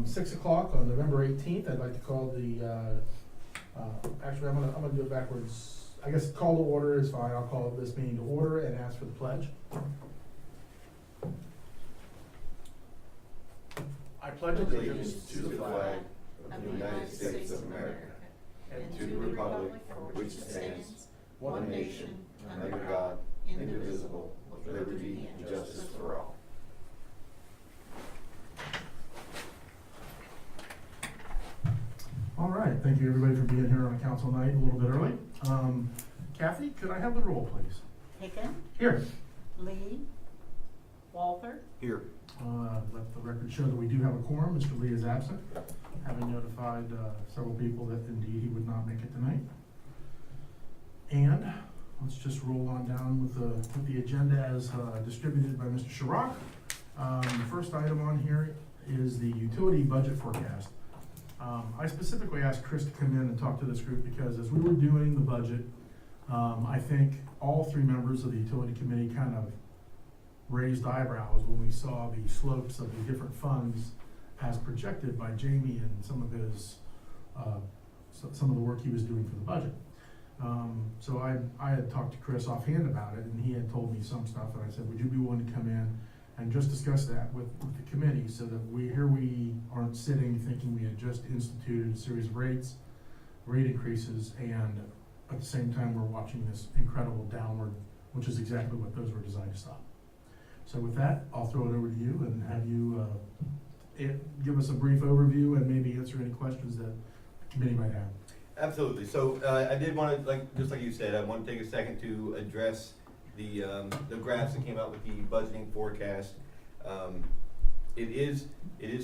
6 o'clock on November 18th. I'd like to call the, actually, I'm gonna do it backwards. I guess call to order is fine. I'll call this meeting to order and ask for the pledge. I pledge Allegiance to the flag of the United States of America and to the republic for which it stands, one nation, under God, indivisible, with liberty and justice for all. All right, thank you everybody for being here on a council night a little bit early. Kathy, could I have the roll, please? Hicken, Here. Lee, Walther, Here. Let the record show that we do have a quorum. Mr. Lee is absent, having notified several people that indeed he would not make it tonight. And let's just roll on down with the agenda as distributed by Mr. Chirac. The first item on here is the utility budget forecast. I specifically asked Chris to come in and talk to this group because as we were doing the budget, I think all three members of the utility committee kind of raised eyebrows when we saw the slopes of the different funds as projected by Jamie and some of his, some of the work he was doing for the budget. So I had talked to Chris offhand about it, and he had told me some stuff, and I said, would you be willing to come in and just discuss that with the committee so that we aren't sitting thinking we had just instituted a series of rate increases, and at the same time we're watching this incredible downward, which is exactly what those were designed to stop. So with that, I'll throw it over to you and have you give us a brief overview and maybe answer any questions that the committee might have. Absolutely. So I did want to, just like you said, I want to take a second to address the graphs that came out with the budgeting forecast. It is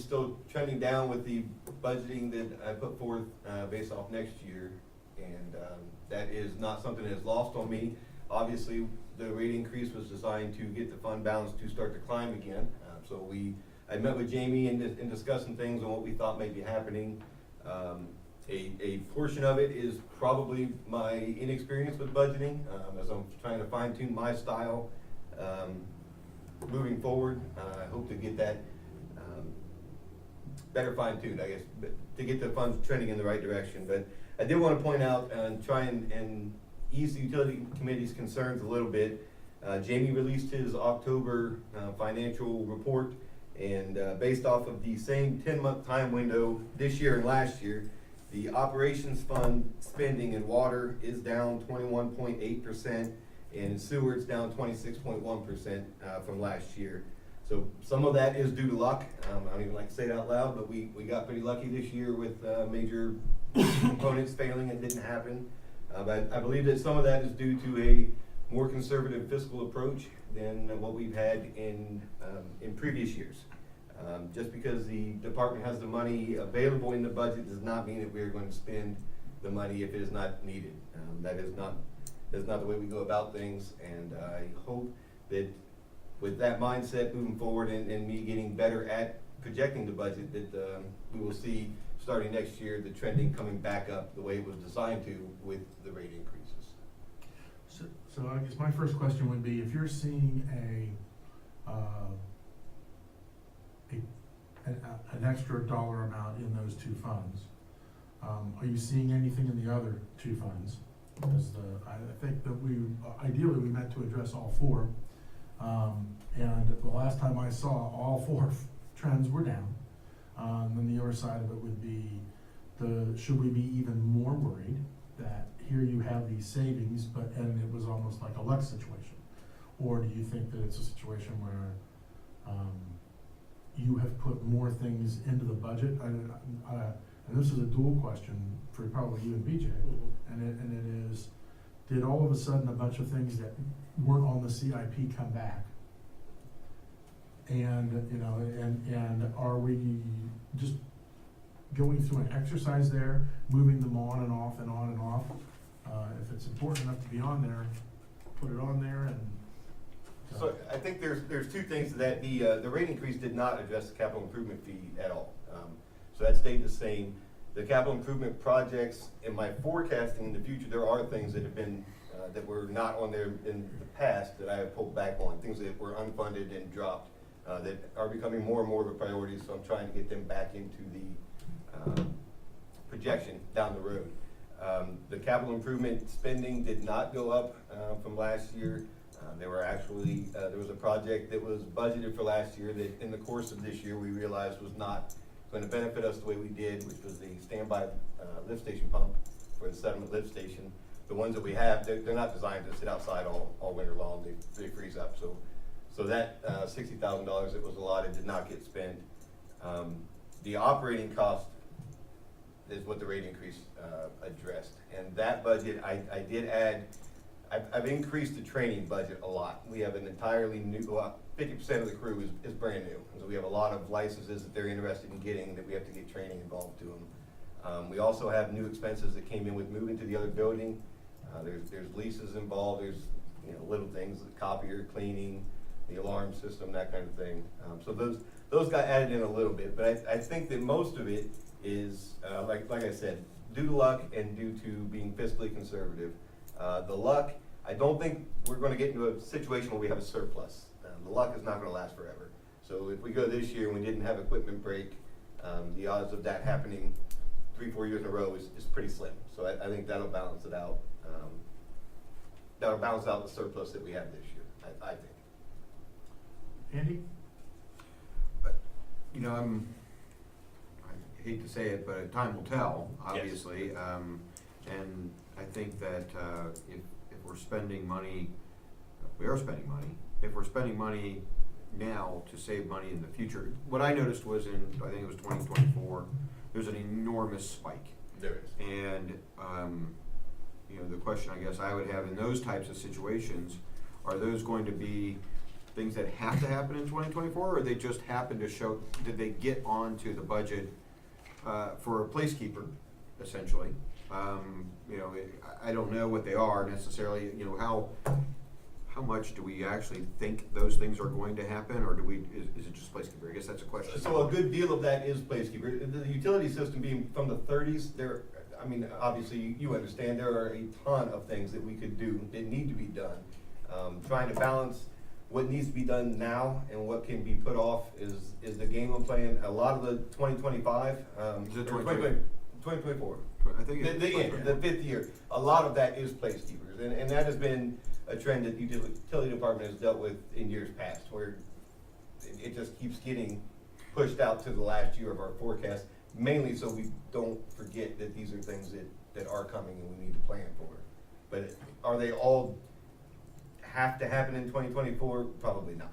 still trending down with the budgeting that I put forth based off next year, and that is not something that is lost on me. Obviously, the rate increase was designed to get the fund balance to start to climb again. So I met with Jamie in discussing things on what we thought may be happening. A portion of it is probably my inexperience with budgeting, as I'm trying to fine tune my style moving forward. I hope to get that better fine tuned, I guess, to get the funds trending in the right direction. But I did want to point out and try and ease the utility committee's concerns a little bit. Jamie released his October financial report, and based off of the same 10-month time window this year and last year, the operations fund spending in water is down 21.8%, and in sewer it's down 26.1% from last year. So some of that is due to luck. I don't even like to say it out loud, but we got pretty lucky this year with major components failing. It didn't happen. But I believe that some of that is due to a more conservative fiscal approach than what we've had in previous years. Just because the department has the money available in the budget does not mean that we're going to spend the money if it is not needed. That is not the way we go about things, and I hope that with that mindset moving forward and me getting better at projecting the budget, that we will see starting next year the trending coming back up the way it was designed to with the rate increases. So I guess my first question would be, if you're seeing an extra dollar amount in those two funds, are you seeing anything in the other two funds? Because I think that ideally we meant to address all four, and the last time I saw all four trends were down. Then the other side of it would be should we be even more worried that here you have these savings, and it was almost like a luck situation? Or do you think that it's a situation where you have put more things into the budget? And this is a dual question for probably you and BJ, and it is, did all of a sudden a bunch of things that weren't on the CIP come back? And and are we just going through an exercise there, moving them on and off and on and off? If it's important enough to be on there, put it on there. And so I think there's two things to that. The rate increase did not address the capital improvement fee at all. So that stayed the same. The capital improvement projects, in my forecasting in the future, there are things that have been that were not on there in the past that I have pulled back on, things that were unfunded and dropped that are becoming more and more of a priority, so I'm trying to get them back into the projection down the road. The capital improvement spending did not go up from last year. There were actually, there was a project that was budgeted for last year that in the course of this year we realized was not going to benefit us the way we did, which was the standby lift station pump for the settlement lift station. The ones that we have, they're not designed to sit outside all winter long. They freeze up. So that $60,000 that was allotted did not get spent. The operating cost is what the rate increase addressed. And that budget, I did add, I've increased the training budget a lot. We have an entirely new, 50% of the crew is brand new. And so we have a lot of licenses that they're interested in getting that we have to get training involved to them. We also have new expenses that came in with moving to the other building. There's leases involved, there's little things, the copier, cleaning, the alarm system, that kind of thing. So those got added in a little bit, but I think that most of it is, like I said, due to luck and due to being fiscally conservative. The luck, I don't think we're gonna get into a situation where we have a surplus. The luck is not gonna last forever. So if we go this year and we didn't have equipment break, the odds of that happening 3-4 years in a row is pretty slim. So I think that'll balance it out. That'll balance out the surplus that we have this year, I think. Andy? I hate to say it, but time will tell, obviously. And I think that if we're spending money, we are spending money. If we're spending money now to save money in the future, what I noticed was I think it was 2024, there's an enormous spike. There is. And, the question I guess I would have in those types of situations, are those going to be things that have to happen in 2024, or they just happen to show, did they get onto the budget for a placekeeper, essentially? I don't know what they are necessarily, how much do we actually think those things are going to happen, or is it just placekeeper? I guess that's a question. So a good deal of that is placekeeper. The utility system being from the 30s, obviously you understand there are a ton of things that we could do that need to be done. Trying to balance what needs to be done now and what can be put off is the game I'm playing. A lot of the 2025, Is it 2024. I think The fifth year, a lot of that is placekeepers, and that has been a trend that the utility department has dealt with in years past, where it just keeps getting pushed out to the last year of our forecast, mainly so we don't forget that these are things that are coming and we need to plan for. But are they all have to happen in 2024? Probably not.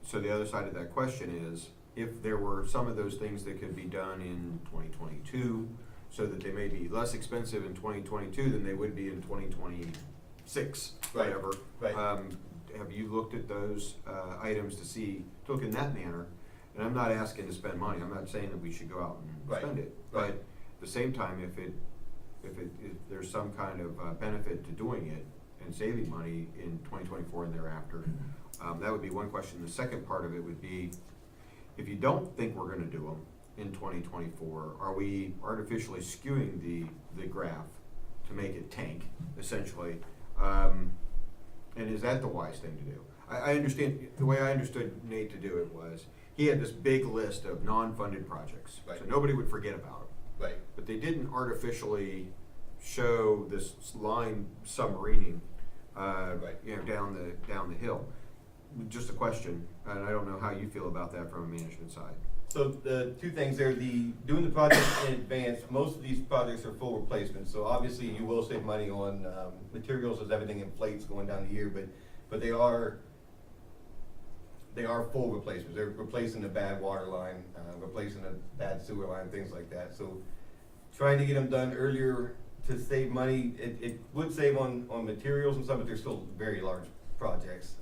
So the other side of that question is, if there were some of those things that could be done in 2022, so that they may be less expensive in 2022 than they would be in 2026, Right, whatever. right. Have you looked at those themes to look in that manner? And I'm not asking to spend money. I'm not saying that we should go out and Right, spend it. right. But at the same time, if there's some kind of benefit to doing it and saving money in 2024 and thereafter, that would be one question. The second part of it would be, if you don't think we're gonna do them in 2024, are we artificially skewing the graph to make it tank, essentially? And is that the wise thing to do? I understand, the way I understood Nate to do it was, he had this big list of non-funded projects. Right. So nobody would forget about them. Right. But they didn't artificially show this line submarining, Right. down the hill. Just a question, and I don't know how you feel about that from a management side. So the two things there, doing the project in advance, most of these projects are full replacements, so obviously you will save money on materials as everything inflates going down the year, but they are full replacements. They're replacing a bad water line, replacing a bad sewer line, things like that. So trying to get them done earlier to save money, it would save on materials and stuff, but they're still very large projects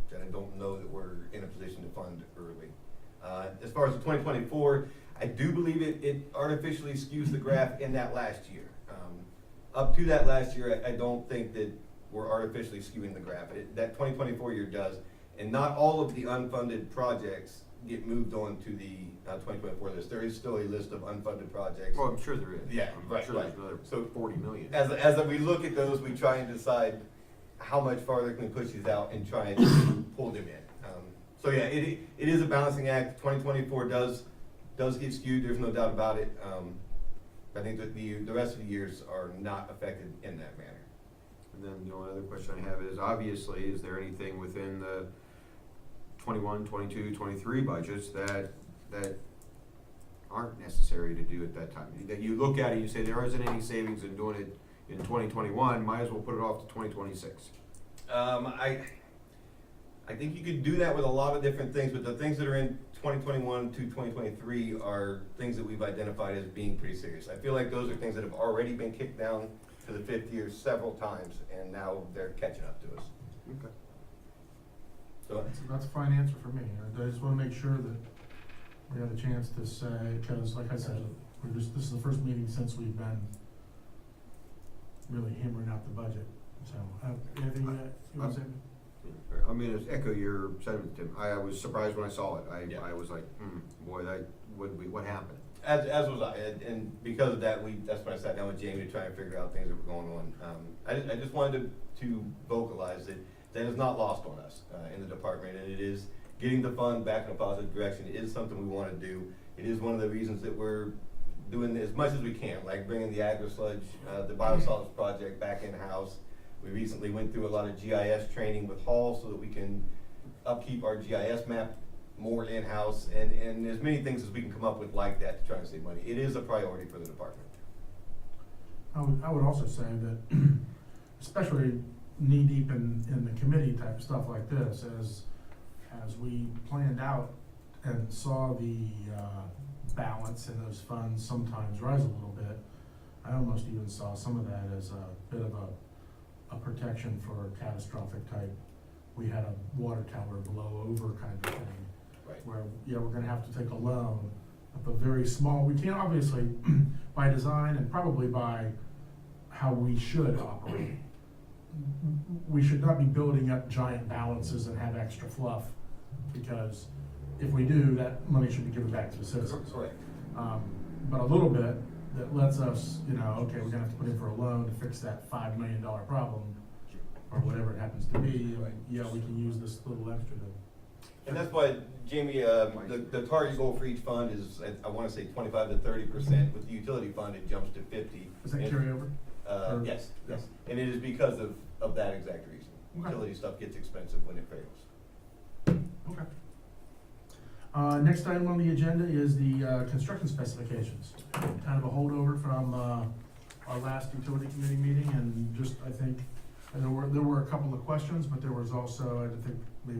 that I don't know that we're in a position to fund early. As far as the 2024, I do believe it artificially skews the graph in that last year. Up to that last year, I don't think that we're artificially skewing the graph. That 2024 year does, and not all of the unfunded projects get moved on to the 2024 list. There is still a list of unfunded projects. Well, I'm sure there is. Yeah, I'm right, sure right. there's another So 40 million. As we look at those, we try and decide how much farther can we push these out and try and pull them in. So yeah, it is a balancing act. 2024 does get skewed, there's no doubt about it. I think that the rest of the years are not affected in that manner. And then the only other question I have is, obviously, is there anything within the 21, 22, 23 budgets that aren't necessary to do at that time? That you look at it, you say there isn't any savings in doing it in 2021, might as well put it off to 2026. I think you could do that with a lot of different things, but the things that are in 2021 to 2023 are things that we've identified as being pretty serious. I feel like those are things that have already been kicked down to the fifth year several times, and now they're catching up to us. Okay. So, That's a fine answer for me. I just wanna make sure that we have a chance to say, because like I said, this is the first meeting since we've been really hammering out the budget. So, anything you wanna say? I mean, it's echo your sentiment, Tim. I was surprised when I saw it. Yeah. I was like, boy, what happened? as was I, and because of that, that's when I sat down with Jamie to try and figure out things that were going on. I just wanted to vocalize that is not lost on us in the department, and it is getting the fund back in a positive direction. It is something we want to do. It is one of the reasons that we're doing as much as we can, like bringing the agri-sludge, the biosolids project back in-house. We recently went through a lot of GIS training with Hall so that we can upkeep our GIS map more in-house, and as many things as we can come up with like that to try and save money. It is a priority for the department. I would also say that, especially knee-deep in the committee type stuff like this, as we planned out and saw the balance in those funds sometimes rise a little bit, I almost even saw some of that as a bit of a protection for catastrophic type. We had a water tower blow over kind of thing. Right. Where, yeah, we're gonna have to take a loan of a very small, we can't obviously, by design and probably by how we should operate, we should not be building up giant balances and have extra fluff, because if we do, that money should be given back to the citizens. Correct. But a little bit that lets us, okay, we're gonna have to put in for a loan to fix that $5 million problem, or whatever it happens to be, Right. yeah, we can use this little extra to. And that's why, Jamie, the target goal for each fund is, I wanna say 25 to 30%. With the utility fund, it jumps to 50. Does that And- carry over? Or- Yes. And it is because of that exact reason. Okay. Utility stuff gets expensive when it fails. Okay. Next item on the agenda is the construction specifications. Kind of a holdover from our last utility committee meeting, and just, I think, there were a couple of questions, but there was also, I think, maybe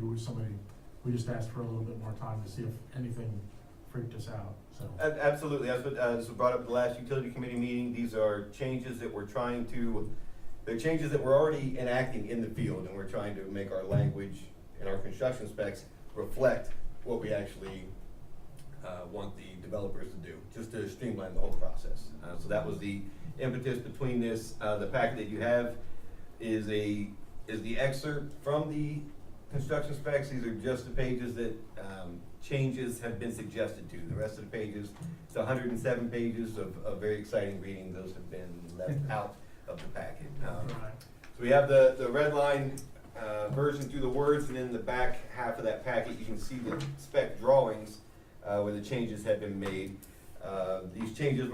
we just asked for a little bit more time to see if anything freaked us out, so. Absolutely, that's what, this was brought up at the last utility committee meeting. These are changes that they're changes that we're already enacting in the field, and we're trying to make our language and our construction specs reflect what we actually want the developers to do, just to streamline the whole process. So that was the impetus between this. The packet that you have is the excerpt from the construction specs. These are just the pages that changes have been suggested to. The rest of the pages, it's 107 pages of very exciting reading. Those have been left out of the packet. Right. So we have the red line version through the words, and in the back half of that packet, you can see the spec drawings where the changes have been made. These changes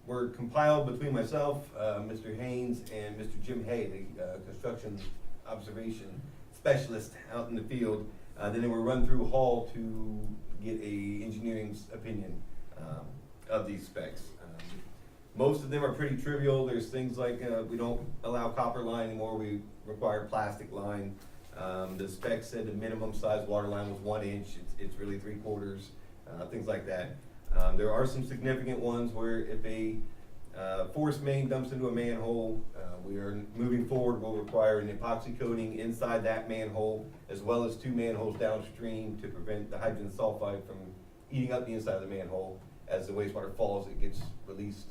were compiled between myself, Mr. Haynes, and Mr. Jim Hay, the construction observation specialist out in the field. Then they were run through Hall to get a engineering's opinion of these specs. Most of them are pretty trivial. There's things like we don't allow copper line anymore. We require plastic line. The spec said the minimum size water line was 1 inch. It's really 3/4. Things like that. There are some significant ones where if a force main dumps into a manhole, we are moving forward. We'll require an epoxy coating inside that manhole, as well as 2 manholes downstream to prevent the hydrogen sulfide from eating up the inside of the manhole. As the wastewater falls, it gets released.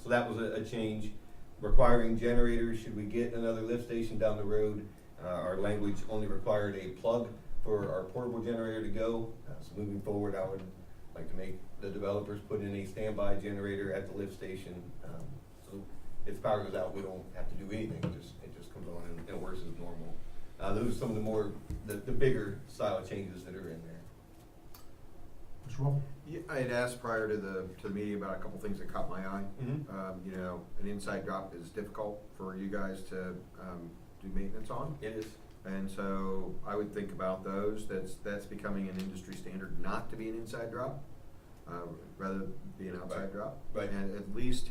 So that was a change. Requiring generators, should we get another lift station down the road, our language only required a plug for our portable generator to go. So moving forward, I would like to make the developers put in a standby generator at the lift station. So if power goes out, we don't have to do anything. It just comes on and it works as normal. Those are some of the more, the bigger style changes that are in there. Mr. Walter? Yeah, I had asked prior to the meeting about a couple things that caught my eye. You know, an inside drop is difficult for you guys to, do maintenance on. It is. And so I would think about those, that's becoming an industry standard not to be an inside drop, rather be an outside Right. drop. Right. And at least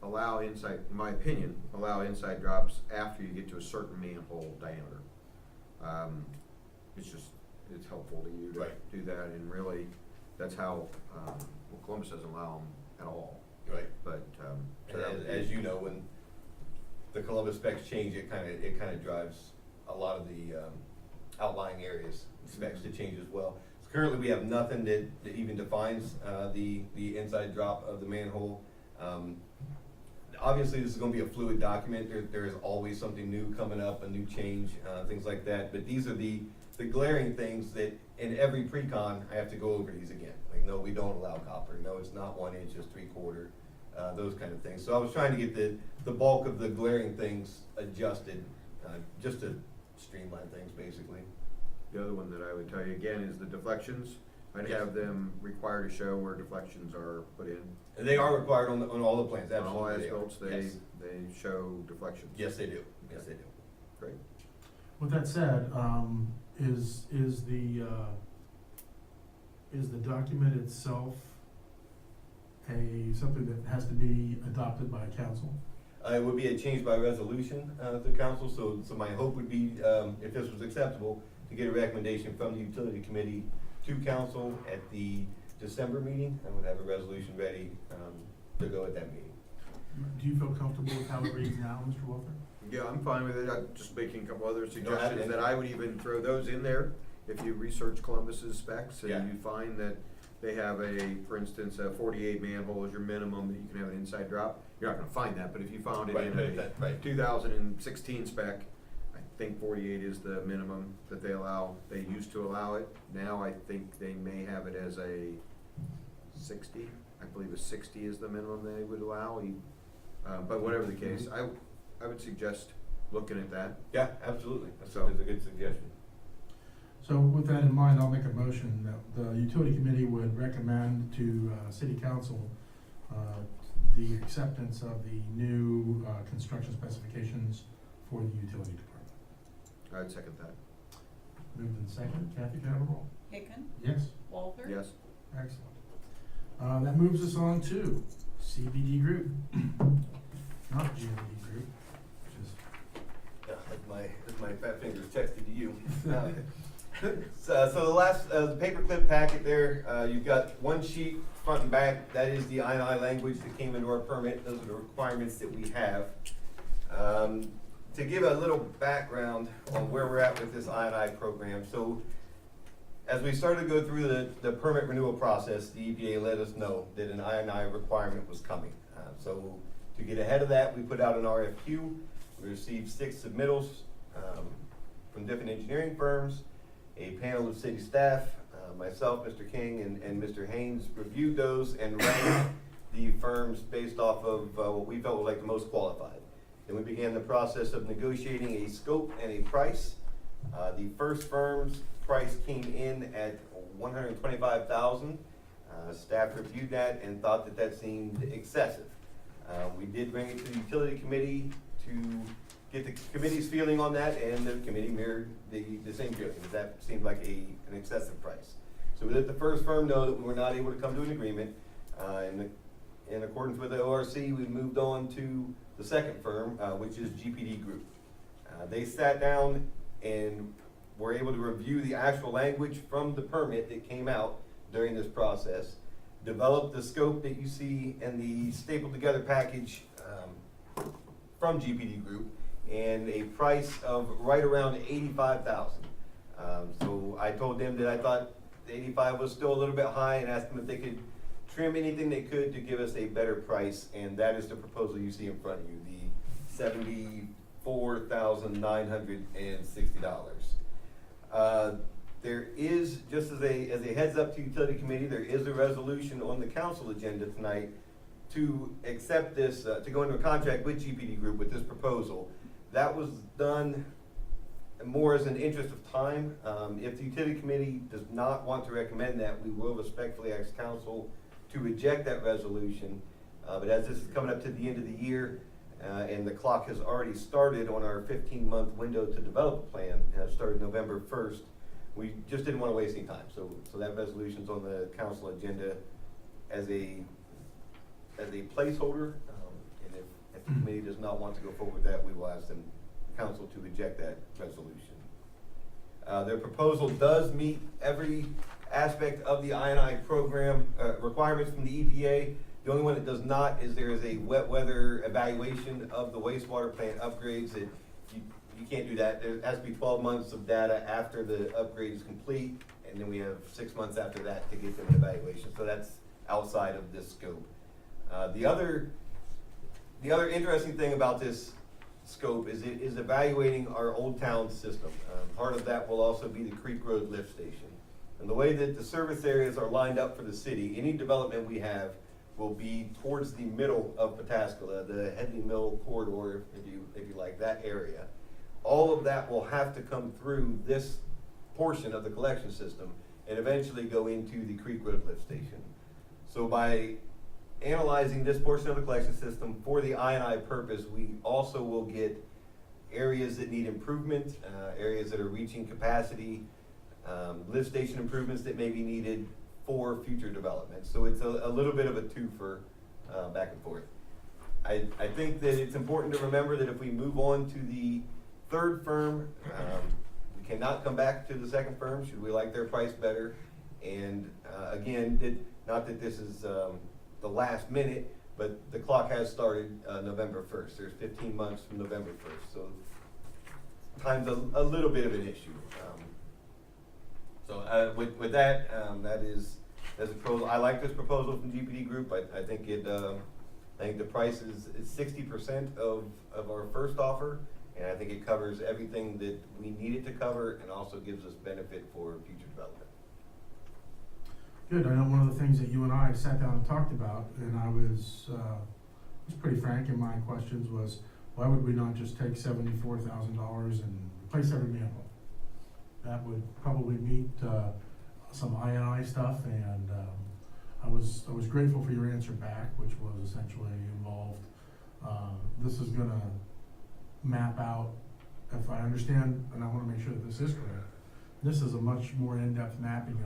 allow inside, in my opinion, allow inside drops after you get to a certain manhole diameter. It's helpful to you to Right. do that, and really, that's how, well, Columbus doesn't allow them at all, Right. but, so that would be- As you know, when the Columbus specs change, it kind of drives a lot of the outlying areas specs to change as well. So currently, we have nothing that even defines the inside drop of the manhole. Obviously, this is gonna be a fluid document. There is always something new coming up, a new change, things like that. But these are the glaring things that in every pre-con, I have to go over these again. Like, no, we don't allow copper. No, it's not 1 inch, it's 3/4, those kind of things. So I was trying to get the bulk of the glaring things adjusted, just to streamline things, basically. The other one that I would tell you again is the deflections. I'd Yes. have them required to show where deflections are put in. And they are required on all the plans, On all absolutely. as-built, Yes. they show deflections. Yes, they do. Yes, they do. Great. With that said, is the document itself something that has to be adopted by council? It would be a change by resolution to council, so my hope would be, if this was acceptable, to get a recommendation from the utility committee to council at the December meeting, and would have a resolution ready to go at that meeting. Do you feel comfortable with how it reads now, Mr. Walter? Yeah, I'm fine with it. I'm just making a couple other add suggestions in. that I would even throw those in there. If you research Columbus's specs Yeah. and you find that they have for instance, a 48 manhole is your minimum that you can have an inside drop. You're not gonna find that, but if you found it Right, in right, a that- right. 2016 spec, I think 48 is the minimum that they allow. They used to allow it. Now I think they may have it as a 60. I believe a 60 is the minimum they would allow. But whatever the case, I would suggest looking at that. Yeah, absolutely. That's So- a good suggestion. So with that in mind, I'll make a motion that the utility committee would recommend to city council the acceptance of the new construction specifications for the utility department. I'd second that. Moved in second. Kathy, can I have a roll? Hicken, Yes? Walter. Yes. Excellent. That moves us on to CBD Group, not GMD Group, which is Yeah, as my fat fingers texted to you. So the last, the paperclip packet there, you've got one sheet, front and back, that is the I&I language that came into our permit, those are the requirements that we have. To give a little background on where we're at with this I&I program, so as we started to go through the permit renewal process, the EPA let us know that an I&I requirement was coming. So to get ahead of that, we put out an RFQ, we received 6 submittals from different engineering firms. A panel of city staff, myself, Mr. King, and Mr. Haynes reviewed those and ranked the firms based off of what we felt was like the most qualified. Then we began the process of negotiating a scope and a price. The first firm's price came in at $125,000. Staff reviewed that and thought that seemed excessive. We did bring it to the utility committee to get the committee's feeling on that, and the committee mirrored the same feeling. That seemed like an excessive price. So we let the first firm know that we were not able to come to an agreement. In accordance with the ORC, we moved on to the second firm, which is GPD Group. They sat down and were able to review the actual language from the permit that came out during this process, developed the scope that you see in the stapled together package from GPD Group, and a price of right around $85,000. So I told them that I thought the 85 was still a little bit high, and asked them if they could trim anything they could to give us a better price, and that is the proposal you see in front of you, the $74,960. There is, just as a heads up to utility committee, there is a resolution on the council agenda tonight to accept this, to go into a contract with GPD Group with this proposal. That was done more as an interest of time. If the utility committee does not want to recommend that, we will respectfully ask council to reject that resolution. But as this is coming up to the end of the year, and the clock has already started on our 15-month window to develop a plan, started November 1st, we just didn't want to waste any time. So that resolution's on the council agenda as a placeholder. And if the committee does not want to go forward with that, we will ask them, council, to reject that resolution. Their proposal does meet every aspect of the I&I program requirements from the EPA. The only one that does not is there is a wet weather evaluation of the wastewater plant upgrades. That you can't do that. There has to be 12 months of data after the upgrade is complete, and then we have 6 months after that to get them an evaluation. So that's outside of this scope. The other interesting thing about this scope is it is evaluating our Old Town system. Part of that will also be the Creek Road lift station. And the way that the service areas are lined up for the city, any development we have will be towards the middle of Pataskala, the Headley Mill corridor, if you like, that area. All of that will have to come through this portion of the collection system and eventually go into the Creek Road lift station. So by analyzing this portion of the collection system for the I&I purpose, we also will get areas that need improvement, areas that are reaching capacity, lift station improvements that may be needed for future development. So it's a little bit of a twofer back and forth. I think that it's important to remember that if we move on to the third firm, we cannot come back to the second firm should we like their price better. And again, not that this is the last minute, but the clock has started November 1st. There's 15 months from November 1st. So time's a little bit of an issue. With that, that's a proposal. I like this proposal from GPD Group. I think I think the price is 60% of our first offer, and I think it covers everything that we need it to cover, and also gives us benefit for future development. Good. I know one of the things that you and I sat down and talked about, and I was pretty frank in my questions, was why would we not just take $74,000 and replace every manhole? That would probably meet some I&I stuff, and I was grateful for your answer back, which was essentially involved. This is gonna map out, if I understand, and I wanna make sure that this is correct, this is a much more in-depth mapping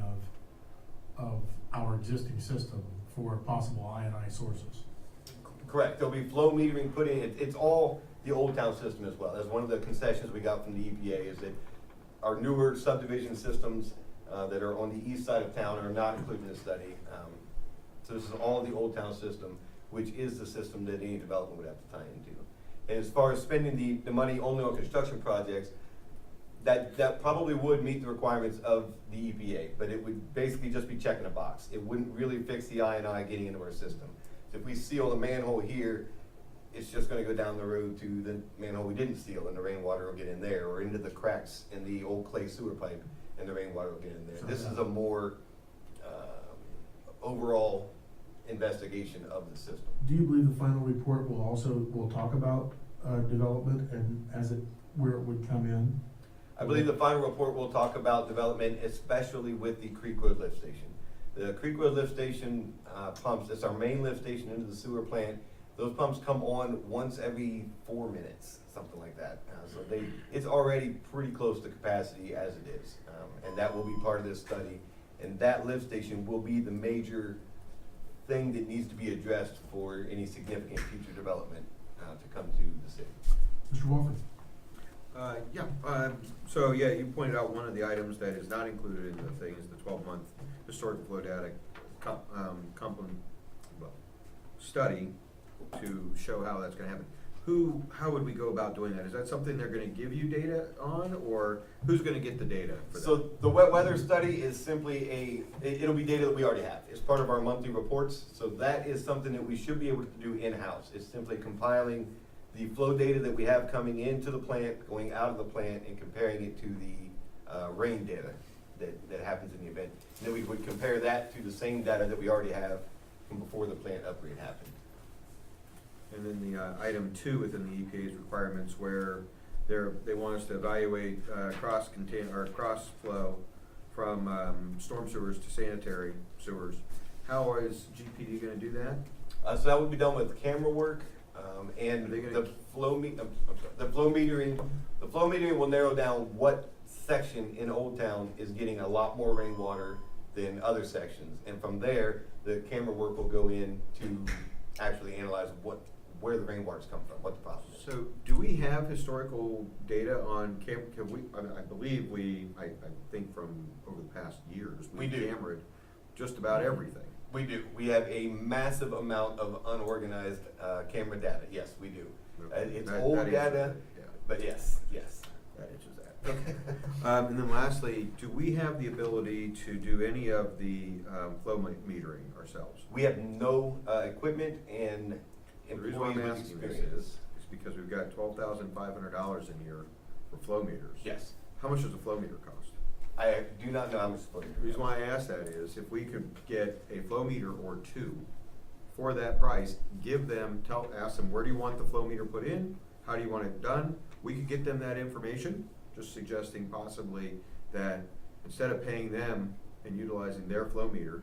of our existing system for possible I&I sources. Correct. There'll be flow metering put in. It's all the Old Town system as well. That's one of the concessions we got from the EPA, is that our newer subdivision systems that are on the east side of town are not included in the study. So this is all the Old Town system, which is the system that any development would have to tie into. And as far as spending the money only on construction projects, that probably would meet the requirements of the EPA, but it would basically just be checking a box. It wouldn't really fix the I&I getting into our system. So if we seal the manhole here, it's just gonna go down the road to the manhole we didn't seal, and the rainwater will get in there, or into the cracks in the old clay sewer pipe, and the rainwater will get in there. This is a more overall investigation of the system. Do you believe the final report will talk about development and where it would come in? I believe the final report will talk about development, especially with the Creek Road lift station. The Creek Road lift station pumps, it's our main lift station into the sewer plant. Those pumps come on once every 4 minutes, something like that. So it's already pretty close to capacity as it is. And that will be part of this study. And that lift station will be the major thing that needs to be addressed for any significant future development to come to the city. Mr. Walker? So you pointed out one of the items that is not included in the thing is the 12-month historic flow data study to show how that's gonna happen. How would we go about doing that? Is that something they're gonna give you data on, or who's gonna get the data for that? So the wet weather study is simply it'll be data that we already have. It's part of our monthly reports. So that is something that we should be able to do in-house. It's simply compiling the flow data that we have coming into the plant, going out of the plant, and comparing it to the rain data that happens in the event. And then we would compare that to the same data that we already have from before the plant upgrade happened. And then the item 2 within the EPA's requirements, where they want us to evaluate, cross flow from, storm sewers to sanitary sewers. How is GPD gonna do that? So that would be done with camera work, and Are they gonna- the flow metering. The flow metering will narrow down what section in Old Town is getting a lot more rainwater than other sections. And from there, the camera work will go in to actually analyze where the rainwater's come from, what the problem is. So, do we have historical data on can we, I believe I think from over the past years, We do. cameraed just about everything. We do. We have a massive amount of unorganized camera data. Yes, we do. It's That old answers data, it, yeah. but yes, yes. That answers that. Okay. And then lastly, do we have the ability to do any of the flow metering ourselves? We have no equipment and The reason why I'm employees with asking this experience. is because we've got $12,500 in here for flow meters. Yes. How much does a flow meter cost? I do not know how much flow The reason why I ask that is if we could get a flow meter or two for that price, ask them, where do you want the flow meter put in? How do you want it done? We could get them that information, just suggesting possibly that instead of paying them and utilizing their flow meter,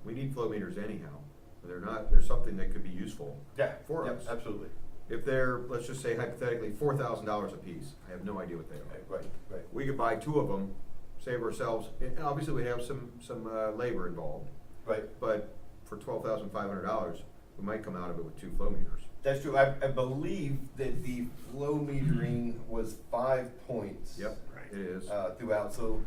we need flow meters anyhow. They're something that could be useful Yeah, for yep, us. absolutely. If they're, let's just say hypothetically, $4,000 a piece, I have no idea what they are. Right. We could buy two of them, save ourselves, and obviously we have some labor involved, Right. but for $12,500, we might come out of it with two flow meters. That's true. I believe that the flow metering was 5 points. Yep, it is. Throughout, so,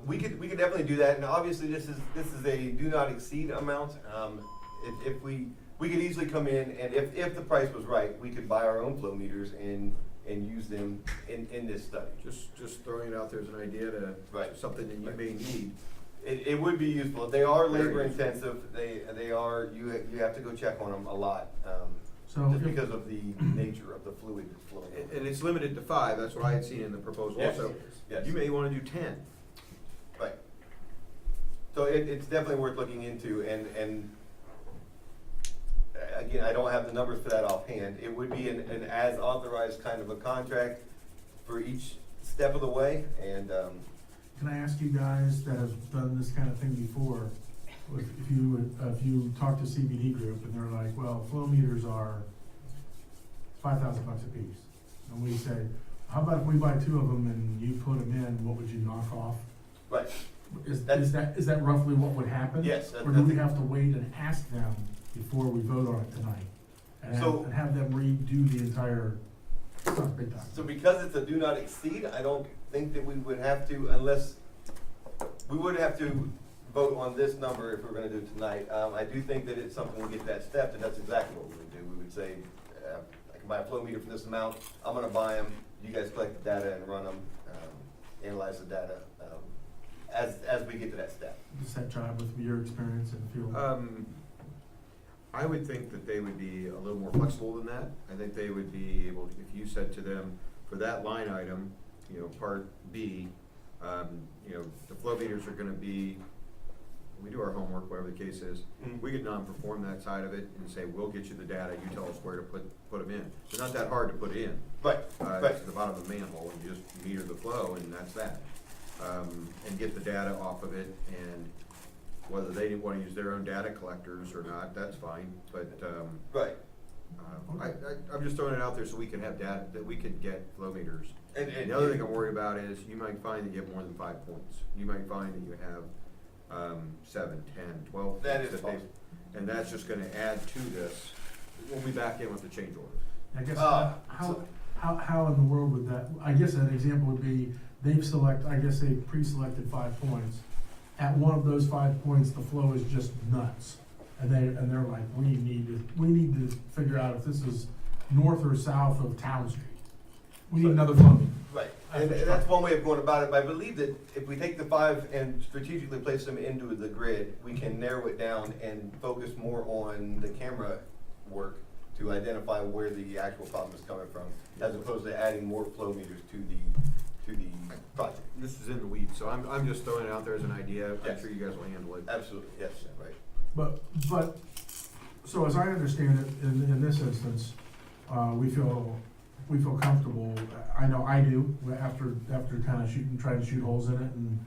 we could definitely do that, and obviously this is a do not exceed amount. If we could easily come in, and if the price was right, we could buy our own flow meters and use them in this study. Just throwing it out there as an idea to, Right. something that you may need. It would be useful. They are Very labor useful. intensive. They are, you have to go check on them a lot, So just if- because of the nature of the fluid that's flowing. And it's limited to 5, that's what I had seen in the proposal Yes, also. yes. You may wanna do 10. Right. So it's definitely worth looking into, and again, I don't have the numbers for that offhand. It would be an as authorized kind of a contract for each step of the way, and, Can I ask you guys that have done this kind of thing before, if you talk to CBD group and they're like, well, flow meters are $5,000 a piece. And we say, how about if we buy two of them and you put them in, what would you knock off? right, Is That's- that roughly what would happen? Yes, Or do we have to wait and ask them before we vote on it tonight? So- And have them redo the entire, it's not a big document. so because it's a do not exceed, I don't think that we would have to, unless, we would have to vote on this number if we're gonna do it tonight. I do think that it's something we get to that step, and that's exactly what we would do. We would say, I can buy a flow meter for this amount, I'm gonna buy them, you guys collect the data and run them, analyze the data, as we get to that step. Does that jive with your experience in the field? I would think that they would be a little more flexible than that. I think they would be able, if you said to them, for that line item, part B, the flow meters are gonna be, we do our homework, whatever the case is, Mhm. we could non-perform that side of it and say, we'll get you the data, you tell us where to put them in. They're not that hard to put in. Right, It's right, at the bottom of the manhole, and you just meter the flow, and that's that. And get the data off of it, and whether they didn't wanna use their own data collectors or not, that's fine, but, right. I'm just throwing it out there so we can have data, that we could get flow meters. And The other thing I'm worried about is you might find that you have more than 5 points. You might find that you have 7, 10, 12. That points is they- possible. And that's just gonna add to this when we back in with the change order. I guess, so- how in the world would that, I guess an example would be, they've pre-selected 5 points. At one of those 5 points, the flow is just nuts. And they're like, we need to figure out if this is north or south of Town Street. We need another flow meter. Right, and that's one way of going about it, but I believe that if we take the 5 and strategically place them into the grid, we can narrow it down and focus more on the camera work to identify where the actual problem is coming from, as opposed to adding more flow meters to the project. This is in the weeds, so I'm just throwing it out there as an idea. I'm Yes. sure you guys will handle it. Absolutely, yes, right. But, so as I understand it, in this instance, we feel we feel comfortable, I know I do, after kind of trying to shoot holes in it and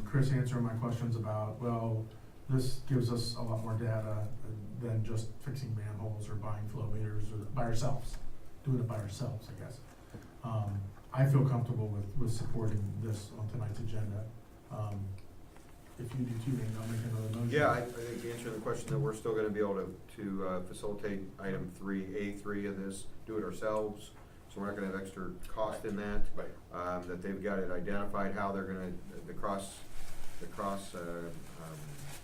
Chris answering my questions about, well, this gives us a lot more data than just fixing manholes or buying flow meters or by ourselves, doing it by ourselves, I guess. I feel comfortable with supporting this on tonight's agenda. If you do too, then I'll make another motion. Yeah, I think the answer to the question that we're still gonna be able to facilitate item 3A3 of this, do it ourselves, so we're not gonna have extra cost in that. Right. That they've got it identified how they're gonna, the cross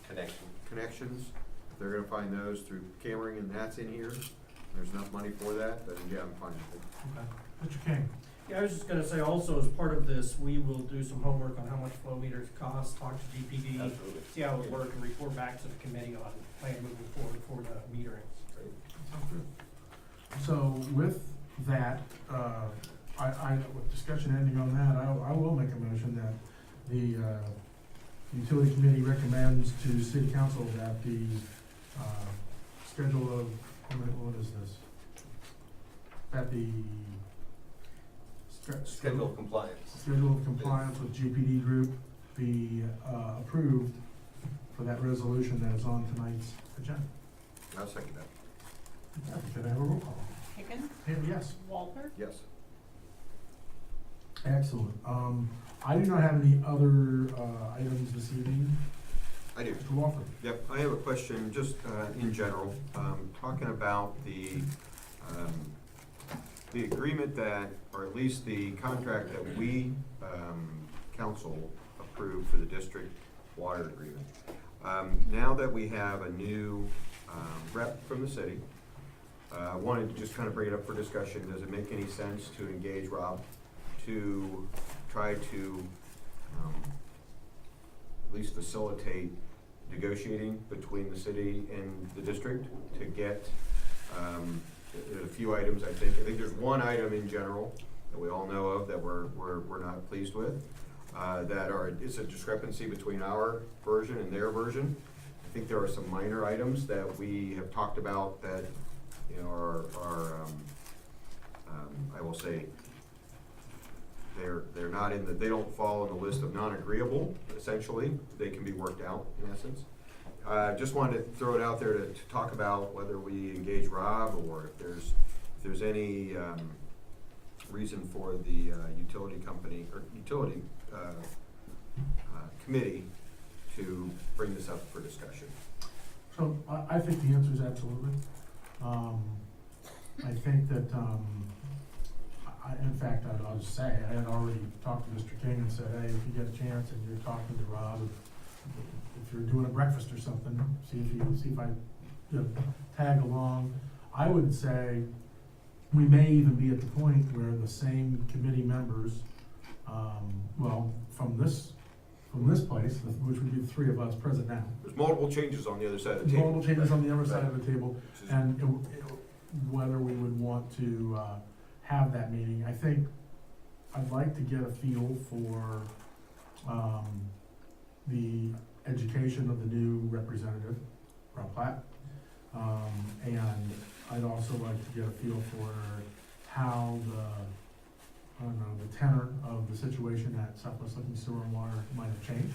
Connection. connections, if they're gonna find those through cammering, and that's in here, there's enough money for that, then yeah, I'm fine with it. Okay. Mr. King? Yeah, I was just gonna say also, as part of this, we will do some homework on how much flow meters cost, talk to GPD, Absolutely. see how it work, and report back to the committee on plan moving forward for the metering. Sounds good. So with that, with discussion ending on that, I will make a motion that the utility committee recommends to city council that the schedule of, what is this? That the Schedule of compliance. schedule of compliance with GPD group be approved for that resolution that is on tonight's agenda. I'll second that. Could I have a roll call? Higgins, Yes. Walter, Yes. Excellent. I do not have any other items this evening. I do. Mr. Walker? Yep, I have a question, just in general, talking about the agreement that, or at least the contract that we, council approved for the district water agreement. Now that we have a new rep from the city, I wanted to just kind of bring it up for discussion. Does it make any sense to engage Rob to try to at least facilitate negotiating between the city and the district to get, there's a few items I think there's one item in general that we all know of that we're not pleased with, it's a discrepancy between our version and their version. I think there are some minor items that we have talked about that, you know, are I will say, they're not in the, they don't fall on the list of non-agreeable, essentially. They can be worked out, in essence. Just wanted to throw it out there to talk about whether we engage Rob, or if there's any reason for the utility company, or utility committee to bring this up for discussion. So I think the answer is absolutely. I think that, in fact, I'll just say, I had already talked to Mr. King and said, hey, if you get a chance and you're talking to Rob, if you're doing a breakfast or something, see if I tag along. I would say we may even be at the point where the same committee members, from this place, which would be the three of us present now. There's multiple changes on the other side of the table. Multiple changes on the other side of the table, Which is- and whether we would want to have that meeting. I think I'd like to get a feel for the education of the new representative, Rob Platt. And I'd also like to get a feel for how the tenor of the situation at Southwest Licking Sewer and Water might have changed.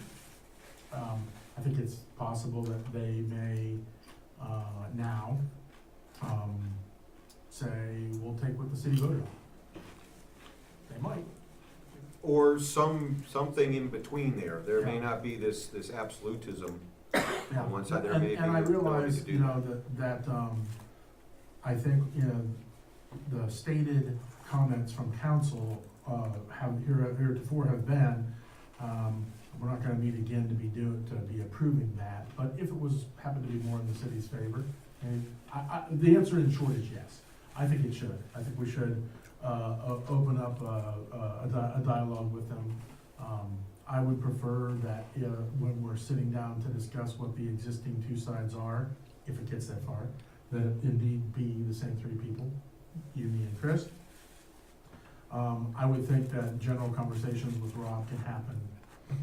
I think it's possible that they may now say, we'll take what the city voted on. They might. Or something in between there. There may Yeah. not be this absolutism. Yeah. On one side, there And- may be And I ability realize, to do you know, that I think, you know, the stated comments from council have heretofore have been, we're not gonna meet again to be approving that, but if it happened to be more in the city's favor, and the answer in short is yes. I think it should. I think we should open up a dialogue with them. I would prefer that when we're sitting down to discuss what the existing two sides are, if it gets that far, that it indeed be the same three people, you, me, and Chris. I would think that general conversations with Rob can happen,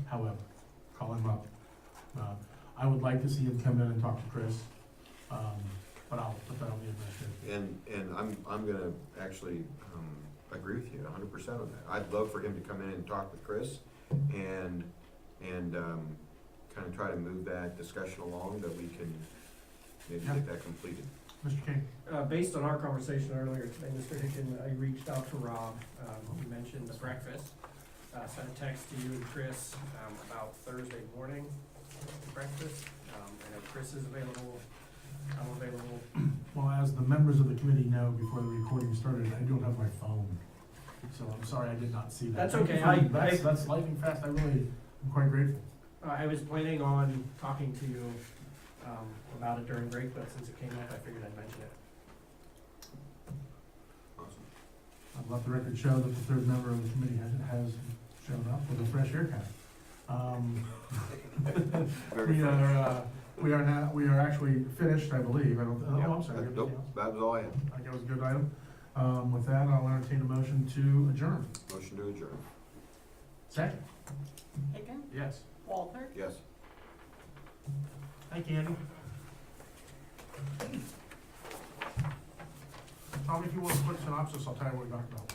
however, call him up. I would like to see him come in and talk to Chris. but I'll put that on the administrative. And I'm gonna actually, agree with you 100% on that. I'd love for him to come in and talk with Chris and, kind of try to move that discussion along, that we can maybe get that completed. Mr. King? Based on our conversation earlier today, Mr. Hicken, I reached out to Rob, you mentioned the breakfast. Sent a text to you and Chris, about Thursday morning, for breakfast. I know Chris is available, I'm available. Well, as the members of the committee know, before the recording started, I don't have my phone, so I'm sorry I did not see that. That's Thank you okay. for- That's lightning fast, I really, I'm quite grateful. I was planning on talking to you, about it during break, but since it came up, I figured I'd mention it. Awesome. I'd let the record show that the third member of the committee has shown up with a fresh haircut. We are actually finished, I believe, I don't, oh, I'm sorry. Nope, that was all I had. I think it was a good item. With that, I'll entertain a motion to adjourn. Motion to adjourn. Second. Hicken, Yes. Walther, Yes. Thank you, Andy. Tommy, if you want a quick synopsis, I'll tell you what we talked about.